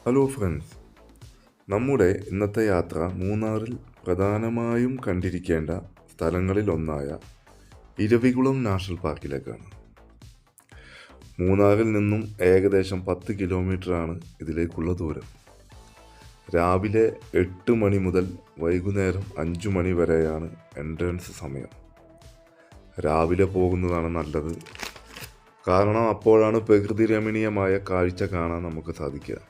Hello friends, നമ്മുടെ ഇന്നത്തെ യാത്ര മൂന്നാറിൽ പ്രധാനമായും കണ്ടിരിക്കേണ്ട സ്ഥലങ്ങളിലൊന്നായ ഇരവികുളം നാഷണൽ പാർക്കിലേക്കാണ്. മൂന്നാറിൽ നിന്നും ഏകദേശം 10 കിലോമീറ്ററാണ് ഇതിലേക്കുള്ള ദൂരം. രാവിലെ 8 മണി മുതൽ വൈകുന്നേരം 5 മണി വരെയാണ് എൻട്രൻസ് സമയം. രാവിലെ പോകുന്നതാണ് നല്ലത്, കാരണം അപ്പോഴാണ് പ്രകൃതി രമണീയമായ കാഴ്ച കാണാൻ നമുക്ക് സാധിക്കുക.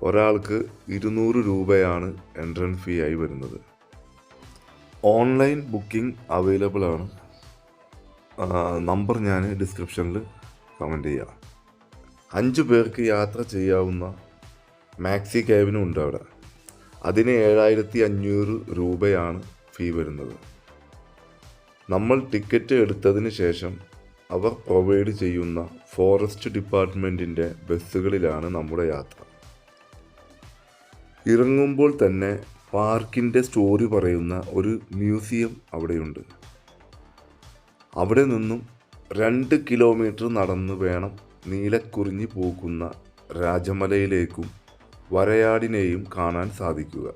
ഒരാൾക്ക് 200 രൂപയാണ് എൻട്രൻസ് ഫീ ആയി വരുന്നത്. ഓൺലൈൻ ബുക്കിംഗ് അവൈലബിൾ ആണ്. നമ്പർ ഞാൻ ഡിസ്ക്രിപ്ഷനിൽ കമൻറ്റ് ചെയ്യാം. 5 പേർക്ക് യാത്ര ചെയ്യാവുന്ന മാക്സി ക്യാബിനും ഉണ്ട് അവിടെ. അതിന് 7500 രൂപയാണ് ഫീ വരുന്നത്. നമ്മൾ ടിക്കറ്റ് എടുത്തതിന് ശേഷം അവർ പ്രൊവൈഡ് ചെയ്യുന്ന ഫോറസ്റ്റ് ഡിപ്പാർട്ട്മെൻറ്റിൻ്റെ ബസ്സുകളിലാണ് നമ്മുടെ യാത്ര. ഇറങ്ങുമ്പോൾ തന്നെ പാർക്കിൻ്റെ സ്റ്റോറി പറയുന്ന ഒരു മ്യൂസിയം അവിടെയുണ്ട്. അവിടെ നിന്നും 2 കിലോമീറ്റർ നടന്ന് വേണം നീലക്കുറിഞ്ഞി പൂക്കുന്ന രാജമലയിലേക്കും വരയാടിനെയും കാണാൻ സാധിക്കുക.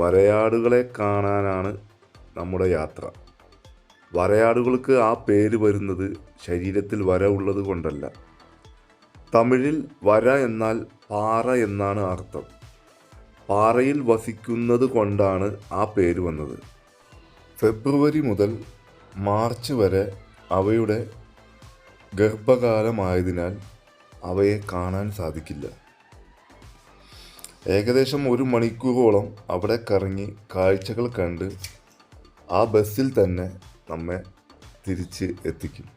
വരയാടുകളെ കാണാനാണ് നമ്മുടെ യാത്ര. വരയാടുകൾക്ക് ആ പേര് വരുന്നത് ശരീരത്തിൽ വര ഉള്ളത് കൊണ്ടല്ല. തമിഴിൽ വര എന്നാൽ പാറ എന്നാണ് അർത്ഥം. പാറയിൽ വസിക്കുന്നത് കൊണ്ടാണ് ആ പേര് വന്നത്. ഫെബ്രുവരി മുതൽ മാർച്ച് വരെ അവയുടെ ഗർഭകാലമായതിനാൽ അവയെ കാണാൻ സാധിക്കില്ല. ഏകദേശം 1 മണിക്കൂറോളം അവിടെ കറങ്ങി കാഴ്ചകൾ കണ്ട് ആ ബസ്സിൽ തന്നെ നമ്മെ തിരിച്ച് എത്തിക്കും.